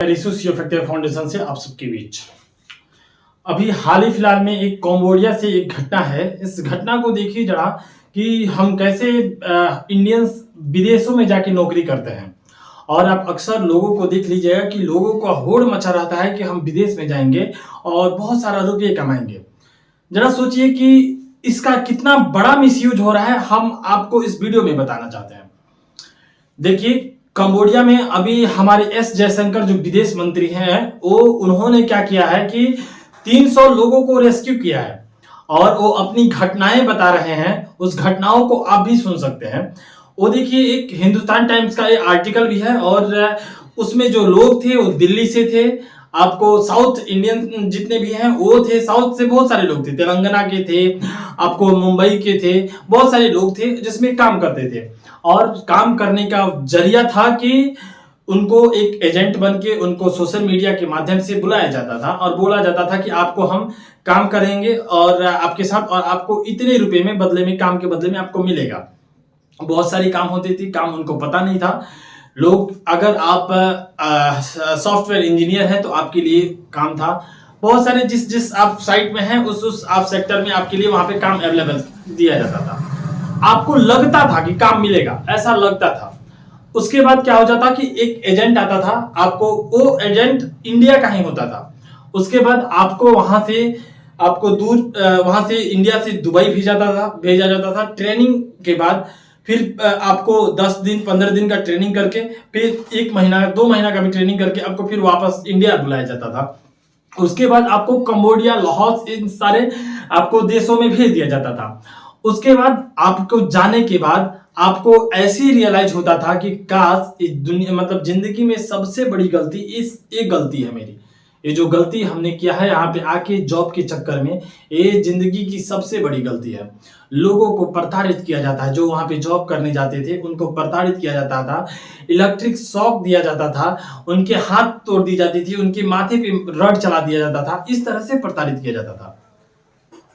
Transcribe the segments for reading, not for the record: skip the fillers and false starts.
रिसोसियो factor foundation से आप सबके बीच अभी हाल ही फिलहाल में एक कंबोडिया से एक घटना है। इस घटना को देखिए जरा कि हम कैसे इंडियंस विदेशों में जाके नौकरी करते हैं। और आप अक्सर लोगों को देख लीजिएगा कि लोगों का होड़ मचा रहता है कि हम विदेश में जाएंगे और बहुत सारा रुपये कमाएंगे। जरा सोचिए कि इसका कितना बड़ा मिसयूज हो रहा है, हम आपको इस वीडियो में बताना चाहते हैं। देखिए, कंबोडिया में अभी हमारे एस जयशंकर जो विदेश मंत्री हैं, वो उन्होंने क्या किया है कि 300 लोगों को रेस्क्यू किया है और वो अपनी घटनाएं बता रहे हैं। उस घटनाओं को आप भी सुन सकते हैं। वो देखिए, एक हिंदुस्तान टाइम्स का एक आर्टिकल भी है और उसमें जो लोग थे वो दिल्ली से थे। आपको साउथ इंडियन जितने भी हैं वो थे, साउथ से बहुत सारे लोग थे, तेलंगाना के थे, आपको मुंबई के थे, बहुत सारे लोग थे जिसमें काम करते थे। और काम करने का जरिया था कि उनको एक एजेंट बन के उनको सोशल मीडिया के माध्यम से बुलाया जाता था और बोला जाता था कि आपको हम काम करेंगे और आपके साथ, और आपको इतने रुपए में बदले में, काम के बदले में आपको मिलेगा। बहुत सारी काम होती थी, काम उनको पता नहीं था। लोग, अगर आप सॉफ्टवेयर इंजीनियर हैं तो आपके लिए काम था। बहुत सारे जिस आप साइट में हैं उस आप सेक्टर में आपके लिए वहां पे काम अवेलेबल दिया जाता था। आपको लगता था कि काम मिलेगा, ऐसा लगता था। उसके बाद क्या हो जाता कि एक एजेंट आता था, आपको वो एजेंट इंडिया का ही होता था। उसके बाद आपको वहां से, आपको दूर वहां से इंडिया से दुबई भेजा जाता था। ट्रेनिंग के बाद फिर आपको 10 दिन 15 दिन का ट्रेनिंग करके, फिर 1 महीना 2 महीना का भी ट्रेनिंग करके आपको फिर वापस इंडिया बुलाया जाता था। उसके बाद आपको कंबोडिया, लाहौर, इन सारे आपको देशों में भेज दिया जाता था। उसके बाद आपको जाने के बाद आपको ऐसे रियलाइज होता था कि काश इस दुनिया, मतलब जिंदगी में सबसे बड़ी गलती एक गलती है मेरी। ये जो गलती हमने किया है यहाँ पे आके जॉब के चक्कर में, ये जिंदगी की सबसे बड़ी गलती है। लोगों को प्रताड़ित किया जाता है, जो वहां पे जॉब करने जाते थे उनको प्रताड़ित किया जाता था, इलेक्ट्रिक शॉक दिया जाता था, उनके हाथ तोड़ दी जाती थी, उनके माथे पे रड चला दिया जाता था। इस तरह से प्रताड़ित किया जाता था।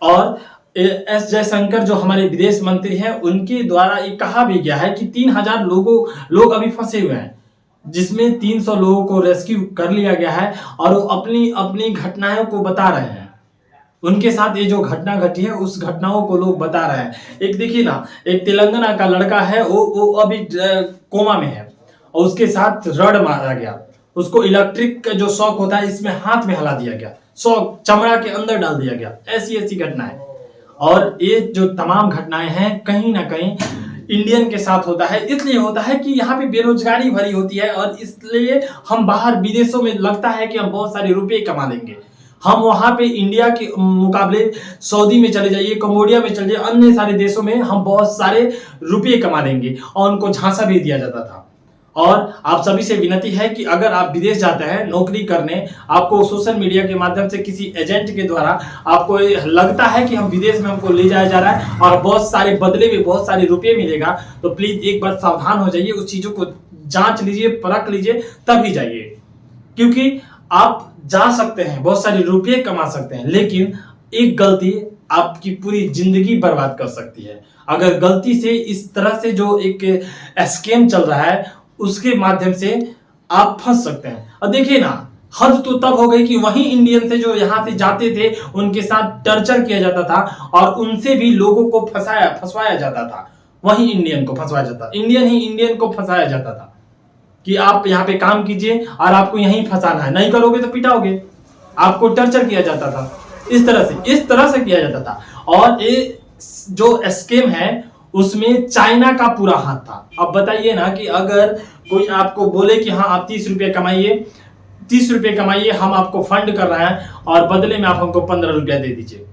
और एस जयशंकर जो हमारे विदेश मंत्री हैं, उनके द्वारा ये कहा भी गया है कि 3000 लोग अभी फंसे हुए हैं, जिसमें 300 लोगों को रेस्क्यू कर लिया गया है और वो अपनी अपनी घटनाओं को बता रहे हैं। उनके साथ ये जो घटना घटी है उस घटनाओं को लोग बता रहे हैं। एक देखिए ना, एक तेलंगाना का लड़का है, वो अभी कोमा में है और उसके साथ रड मारा गया। उसको इलेक्ट्रिक का जो शॉक होता है इसमें हाथ में हिला दिया गया, शॉक चमड़ा के अंदर डाल दिया गया। ऐसी घटनाएं, और ये जो तमाम घटनाएं हैं कहीं ना कहीं इंडियन के साथ होता है। इसलिए होता है कि यहाँ पे बेरोजगारी भरी होती है और इसलिए हम बाहर विदेशों में लगता है कि हम बहुत सारे रुपए कमा लेंगे। हम वहां पे इंडिया के मुकाबले सऊदी में चले जाइए, कंबोडिया में चले जाइए, अन्य सारे देशों में हम बहुत सारे रुपये कमा लेंगे, और उनको झांसा भी दिया जाता था। और आप सभी से विनती है कि अगर आप विदेश जाते हैं नौकरी करने, आपको सोशल मीडिया के माध्यम से किसी एजेंट के द्वारा आपको लगता है कि हम विदेश में हमको ले जाया जा रहा है और बहुत सारे बदले में बहुत सारे रुपये मिलेगा, तो प्लीज एक बार सावधान हो जाइए, उस चीजों को जांच लीजिए, परख लीजिए, तभी जाइए। क्योंकि आप जा सकते हैं, बहुत सारे रुपये कमा सकते हैं, लेकिन एक गलती आपकी पूरी जिंदगी बर्बाद कर सकती है। अगर गलती से इस तरह से जो एक स्कैम चल रहा है उसके माध्यम से आप फंस सकते हैं। और देखिए ना, हद तो तब हो गई कि वही इंडियन से जो यहाँ से जाते थे उनके साथ टर्चर किया जाता था और उनसे भी लोगों को फंसवाया जाता था। वही इंडियन को फंसवाया जाता, इंडियन को फंसाया जाता था कि आप यहाँ पे काम कीजिए और आपको यहीं फंसाना है, नहीं करोगे तो पिटाओगे। आपको टर्चर किया जाता था, इस तरह से किया जाता था। और ये जो स्कैम है उसमें चाइना का पूरा हाथ था। अब बताइए ना कि अगर कोई आपको बोले कि हाँ आप 30 रुपये कमाइए, हम आपको फंड कर रहे हैं और बदले में आप हमको 15 रुपया दे दीजिए,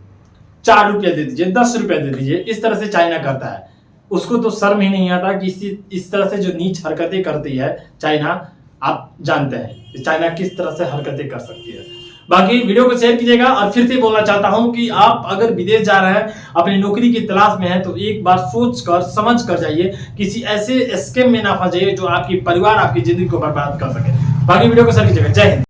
4 रुपया दे दीजिए, 10 रुपया दे दीजिए। इस तरह से चाइना करता है। उसको तो शर्म ही नहीं आता कि इस तरह से जो नीच हरकतें करती है चाइना। आप जानते हैं चाइना किस तरह से हरकतें कर सकती है। बाकी वीडियो को शेयर कीजिएगा। और फिर से बोलना चाहता हूं कि आप अगर विदेश जा रहे हैं, अपनी नौकरी की तलाश में हैं, तो एक बार सोच कर समझ कर जाइए, किसी ऐसे स्कैम में ना फंस जाइए जो आपकी परिवार, आपकी जिंदगी को बर्बाद कर सके। बाकी वीडियो को शेयर कीजिएगा। जय हिंद।